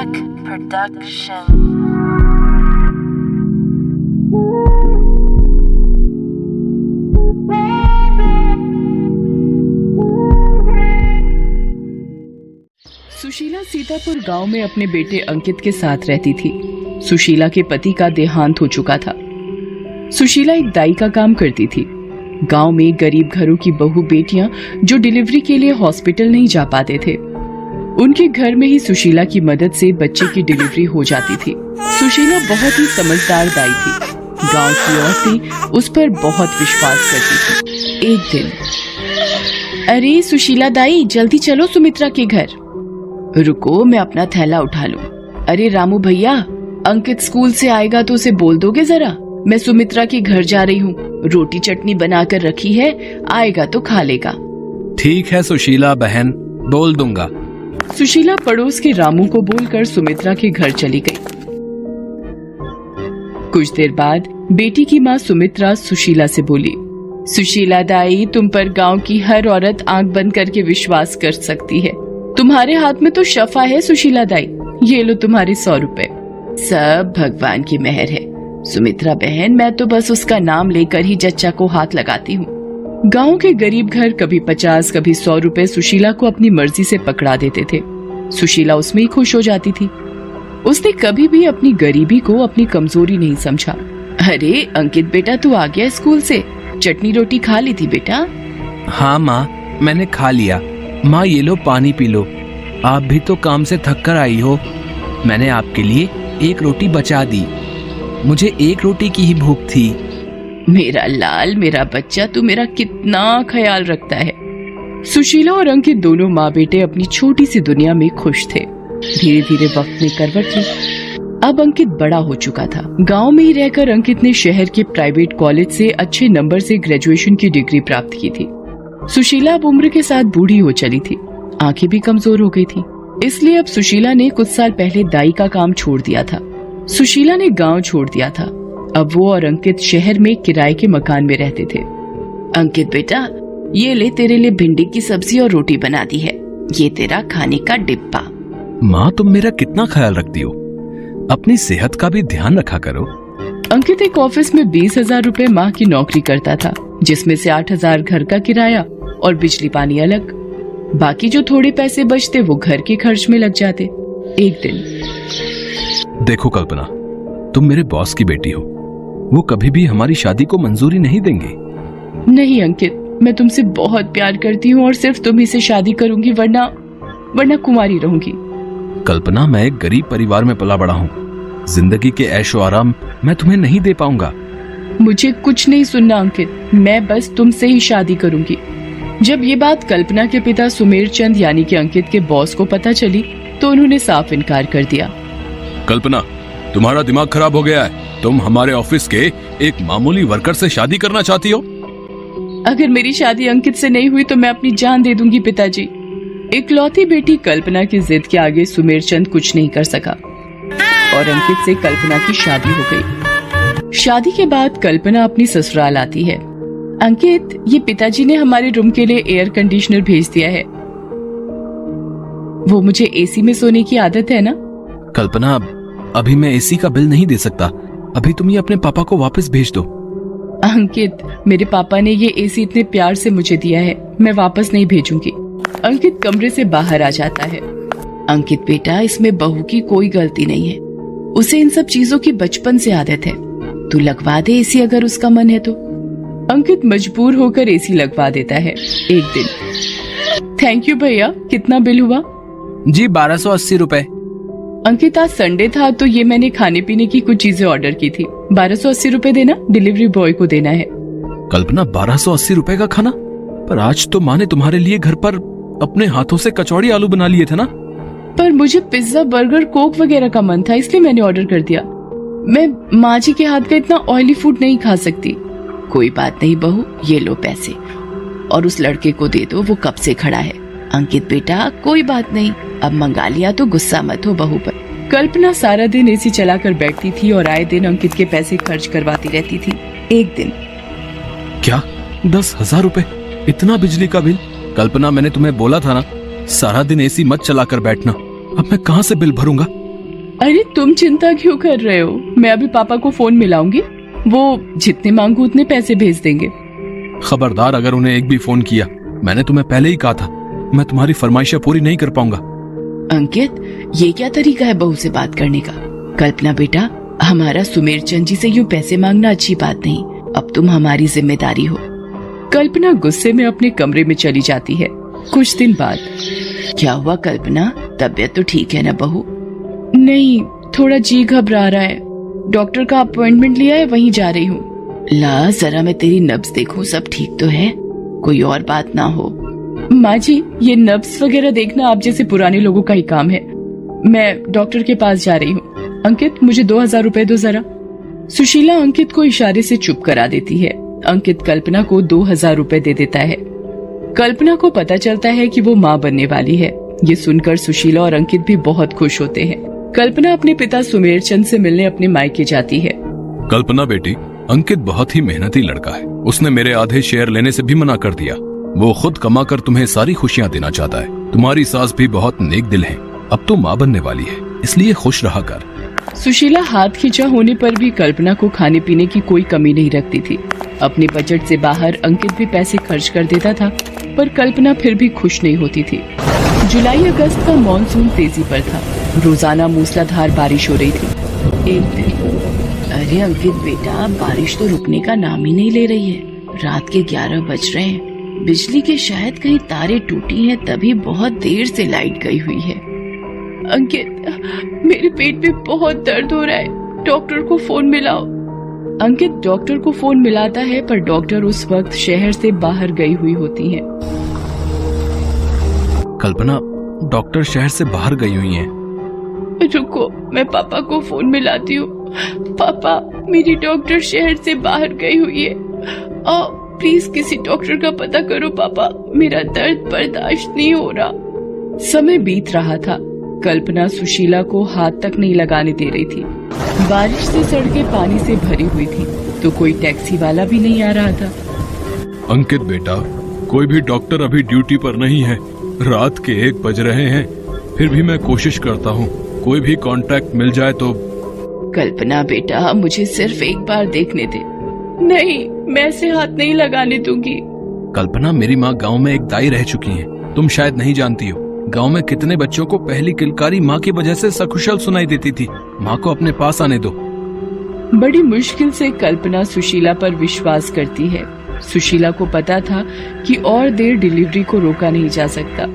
Track Production. Sushila Sitapur गांव में अपने बेटे अंकित के साथ रहती थी। सुशीला के पति का देहांत हो चुका था। सुशीला एक दाई का काम करती थी। गांव में गरीब घरों की बहू बेटियां जो डिलीवरी के लिए हॉस्पिटल नहीं जा पाते थे, उनके घर में ही सुशीला की मदद से बच्चे की डिलीवरी हो जाती थी। सुशीला बहुत ही समझदार दाई थी। गांव की औरतें उस पर बहुत विश्वास करती थी। एक दिन, अरे सुशीला दाई, जल्दी चलो सुमित्रा के घर। रुको, मैं अपना थैला उठा लूं। अरे रामू भैया, अंकित स्कूल से आएगा तो उसे बोल दोगे जरा, मैं सुमित्रा के घर जा रही हूँ। रोटी चटनी बनाकर रखी है, आएगा तो खा लेगा। ठीक है सुशीला बहन, बोल दूंगा। सुशीला पड़ोस के रामू को बोलकर सुमित्रा के घर चली गई। कुछ देर बाद बेटी की माँ सुमित्रा सुशीला से बोली, सुशीला दाई, तुम पर गांव की हर औरत आंख बंद करके विश्वास कर सकती है। तुम्हारे हाथ में तो शफा है सुशीला दाई, ये लो तुम्हारे 100 रुपए। सब भगवान की मेहर है सुमित्रा बहन, मैं तो बस उसका नाम लेकर ही जच्चा को हाथ लगाती हूँ। गांव के गरीब घर कभी 50 कभी 100 रुपए सुशीला को अपनी मर्जी से पकड़ा देते थे। सुशीला उसमें ही खुश हो जाती थी। उसने कभी भी अपनी गरीबी को अपनी कमजोरी नहीं समझा। अरे अंकित बेटा, तू आ गया स्कूल से? चटनी रोटी खा ली थी बेटा? हाँ माँ, मैंने खा लिया। माँ ये लो पानी पी लो, आप भी तो काम से थक कर आई हो। मैंने आपके लिए एक रोटी बचा दी, मुझे एक रोटी की ही भूख थी। मेरा लाल, मेरा बच्चा, तू मेरा कितना ख्याल रखता है। सुशीला और अंकित दोनों माँ बेटे अपनी छोटी सी दुनिया में खुश थे। धीरे धीरे वक्त ने करवट ली। अब अंकित बड़ा हो चुका था। गांव में ही रहकर अंकित ने शहर के प्राइवेट कॉलेज से अच्छे नंबर से ग्रेजुएशन की डिग्री प्राप्त की थी। सुशीला अब उम्र के साथ बूढ़ी हो चली थी, आंखें भी कमजोर हो गई थी। इसलिए अब सुशीला ने कुछ साल पहले दाई का काम छोड़ दिया था। सुशीला ने गांव छोड़ दिया था। अब वो और अंकित शहर में किराए के मकान में रहते थे। अंकित बेटा, ये ले, तेरे लिए भिंडी की सब्जी और रोटी बना दी है, ये तेरा खाने का डिब्बा। माँ, तुम मेरा कितना ख्याल रखती हो, अपनी सेहत का भी ध्यान रखा करो। अंकित एक ऑफिस में 20,000 रुपए माह की नौकरी करता था, जिसमें से 8,000 घर का किराया और बिजली पानी अलग। बाकी जो थोड़े पैसे बचते वो घर के खर्च में लग जाते। एक दिन, देखो कल्पना, तुम मेरे बॉस की बेटी हो, वो कभी भी हमारी शादी को मंजूरी नहीं देंगे। नहीं अंकित, मैं तुमसे बहुत प्यार करती हूँ और सिर्फ तुम्ही से शादी करूंगी, वरना कुंवारी रहूंगी। कल्पना, मैं एक गरीब परिवार में पला बड़ा हूँ, जिंदगी के ऐशो आराम मैं तुम्हें नहीं दे पाऊंगा। मुझे कुछ नहीं सुनना अंकित, मैं बस तुमसे ही शादी करूंगी। जब ये बात कल्पना के पिता सुमेर चंद यानी कि अंकित के बॉस को पता चली तो उन्होंने साफ इनकार कर दिया। कल्पना, तुम्हारा दिमाग खराब हो गया है, तुम हमारे ऑफिस के एक मामूली वर्कर से शादी करना चाहती हो? अगर मेरी शादी अंकित से नहीं हुई तो मैं अपनी जान दे दूंगी पिताजी। इकलौती बेटी कल्पना की जिद के आगे सुमेर चंद कुछ नहीं कर सका और अंकित से कल्पना की शादी हो गई। शादी के बाद कल्पना अपनी ससुराल आती है। अंकित, ये पिताजी ने हमारे रूम के लिए एयर कंडीशनर भेज दिया है। वो मुझे एसी में सोने की आदत है ना। कल्पना, अभी मैं एसी का बिल नहीं दे सकता, अभी तुम ये अपने पापा को वापस भेज दो। अंकित, मेरे पापा ने ये एसी इतने प्यार से मुझे दिया है, मैं वापस नहीं भेजूंगी। अंकित कमरे से बाहर आ जाता है। अंकित बेटा, इसमें बहू की कोई गलती नहीं है, उसे इन सब चीजों की बचपन से आदत है। तू लगवा दे एसी अगर उसका मन है तो। अंकित मजबूर होकर एसी लगवा देता है। एक दिन, थैंक यू भैया, कितना बिल हुआ? जी 1280 रुपए। अंकित, आज संडे था तो ये मैंने खाने पीने की कुछ चीजें ऑर्डर की थी, 1280 रुपए देना, डिलीवरी बॉय को देना है। कल्पना, 1280 रुपए का खाना? पर आज तो माँ ने तुम्हारे लिए घर पर अपने हाथों से कचौड़ी आलू बना लिए थे ना? पर मुझे पिज्जा, बर्गर, कोक वगैरह का मन था, इसलिए मैंने ऑर्डर कर दिया। मैं माँ जी के हाथ का इतना ऑयली फूड नहीं खा सकती। कोई बात नहीं बहू, ये लो पैसे और उस लड़के को दे दो, वो कब से खड़ा है। अंकित बेटा, कोई बात नहीं, अब मंगा लिया तो गुस्सा मत हो बहू पर। कल्पना सारा दिन एसी चलाकर बैठती थी और आए दिन अंकित के पैसे खर्च करवाती रहती थी। एक दिन, क्या 10,000 रुपए? इतना बिजली का बिल? कल्पना, मैंने तुम्हें बोला था ना, सारा दिन एसी मत चलाकर बैठना। अब मैं कहाँ से बिल भरूंगा? अरे तुम चिंता क्यों कर रहे हो? मैं अभी पापा को फोन मिलाऊंगी, वो जितने मांगू उतने पैसे भेज देंगे। खबरदार अगर उन्हें एक भी फोन किया, मैंने तुम्हें पहले ही कहा था मैं तुम्हारी फरमाइशें पूरी नहीं कर पाऊंगा। अंकित, ये क्या तरीका है बहू से बात करने का? कल्पना बेटा, हमारा सुमेर चंद जी से यूं पैसे मांगना अच्छी बात नहीं। अब तुम हमारी जिम्मेदारी हो। कल्पना गुस्से में अपने कमरे में चली जाती है। कुछ दिन बाद, क्या हुआ कल्पना, तबीयत तो ठीक है ना बहू? नहीं, थोड़ा जी घबरा रहा है। डॉक्टर का अपॉइंटमेंट लिया है, वहीं जा रही हूँ। ला जरा मैं तेरी नब्ज देखूं, सब ठीक तो है, कोई और बात ना हो। माँ जी, ये नब्ज वगैरह देखना आप जैसे पुराने लोगों का ही काम है। मैं डॉक्टर के पास जा रही हूँ। अंकित, मुझे 2000 रुपए दो जरा। सुशीला अंकित को इशारे से चुप करा देती है। अंकित कल्पना को 2000 रुपए दे देता है। कल्पना को पता चलता है कि वो माँ बनने वाली है। ये सुनकर सुशीला और अंकित भी बहुत खुश होते हैं। कल्पना अपने पिता सुमेर चंद से मिलने अपने मायके जाती है। कल्पना बेटी, अंकित बहुत ही मेहनती लड़का है। उसने मेरे आधे शेयर लेने से भी मना कर दिया। वो खुद कमाकर तुम्हें सारी खुशियाँ देना चाहता है। तुम्हारी सास भी बहुत नेक दिल है। अब तो माँ बनने वाली है, इसलिए खुश रहा कर। सुशीला हाथ खींचा होने पर भी कल्पना को खाने पीने की कोई कमी नहीं रखती थी। अपने बजट से बाहर अंकित भी पैसे खर्च कर देता था, पर कल्पना फिर भी खुश नहीं होती थी। जुलाई अगस्त का मॉनसून तेजी पर था। रोजाना मूसलाधार बारिश हो रही थी। एक दिन, अरे अंकित बेटा, बारिश तो रुकने का नाम ही नहीं ले रही है। रात के 11 बज रहे हैं। बिजली के शायद कहीं तारे टूटी हैं, तभी बहुत देर से लाइट गई हुई है। अंकित, मेरे पेट में बहुत दर्द हो रहा है, डॉक्टर को फोन मिलाओ। अंकित डॉक्टर को फोन मिलाता है, पर डॉक्टर उस वक्त शहर से बाहर गई हुई होती हैं। कल्पना, डॉक्टर शहर से बाहर गई हुई हैं। रुको, मैं पापा को फोन मिलाती हूँ। पापा, मेरी डॉक्टर शहर से बाहर गई हुई है। प्लीज किसी डॉक्टर का पता करो पापा, मेरा दर्द बर्दाश्त नहीं हो रहा। समय बीत रहा था। कल्पना सुशीला को हाथ तक नहीं लगाने दे रही थी। बारिश से सड़कें पानी से भरी हुई थी, तो कोई टैक्सी वाला भी नहीं आ रहा था। अंकित बेटा, कोई भी डॉक्टर अभी ड्यूटी पर नहीं है। रात के 1 बज रहे हैं, फिर भी मैं कोशिश करता हूँ कोई भी कांटेक्ट मिल जाए तो। कल्पना बेटा, मुझे सिर्फ एक बार देखने दे। नहीं, मैं ऐसे हाथ नहीं लगाने दूंगी। कल्पना, मेरी माँ गांव में एक दाई रह चुकी हैं। तुम शायद नहीं जानती हो, गांव में कितने बच्चों को पहली किलकारी माँ की वजह से सकुशल सुनाई देती थी। माँ को अपने पास आने दो। बड़ी मुश्किल से कल्पना सुशीला पर विश्वास करती है। सुशीला को पता था कि और देर डिलीवरी को रोका नहीं जा सकता,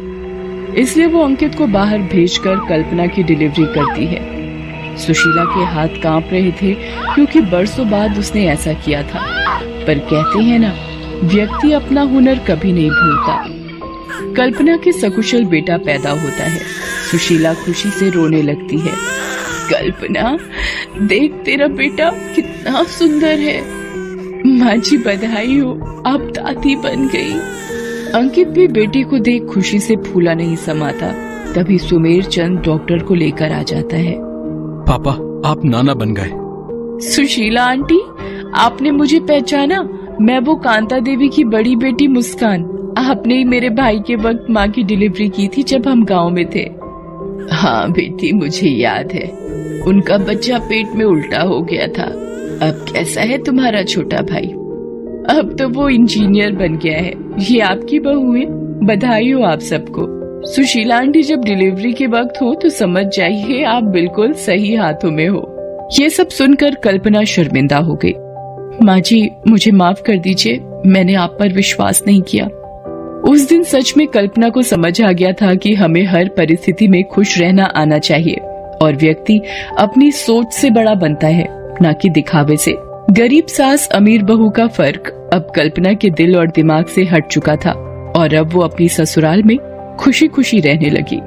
इसलिए वो अंकित को बाहर भेजकर कल्पना की डिलीवरी करती है। सुशीला के हाथ कांप रहे थे, क्योंकि बरसों बाद उसने ऐसा किया था। पर कहते हैं ना, व्यक्ति अपना हुनर कभी नहीं भूलता। कल्पना के सकुशल बेटा पैदा होता है। सुशीला खुशी से रोने लगती है। कल्पना, देख तेरा बेटा कितना सुंदर है। माँ जी बधाई हो, आप दादी बन गई। अंकित भी बेटी को देख खुशी से फूला नहीं समाता। तभी सुमेर चंद डॉक्टर को लेकर आ जाता है। पापा, आप नाना बन गए। सुशीला आंटी, आपने मुझे पहचाना? मैं वो कांता देवी की बड़ी बेटी मुस्कान। आपने ही मेरे भाई के वक्त माँ की डिलीवरी की थी जब हम गांव में थे। हाँ बेटी, मुझे याद है। उनका बच्चा पेट में उल्टा हो गया था। अब कैसा है तुम्हारा छोटा भाई? अब तो वो इंजीनियर बन गया है। ये आपकी बहू है, बधाई हो आप सबको। सुशीला आंटी, जब डिलीवरी के वक्त हो तो समझ जाइए आप बिल्कुल सही हाथों में हो। ये सब सुनकर कल्पना शर्मिंदा हो गई। माँ जी, मुझे माफ कर दीजिए, मैंने आप पर विश्वास नहीं किया। उस दिन सच में कल्पना को समझ आ गया था कि हमें हर परिस्थिति में खुश रहना आना चाहिए, और व्यक्ति अपनी सोच से बड़ा बनता है, न कि दिखावे से। गरीब सास अमीर बहू का फर्क अब कल्पना के दिल और दिमाग से हट चुका था, और अब वो अपनी ससुराल में खुशी खुशी रहने लगी।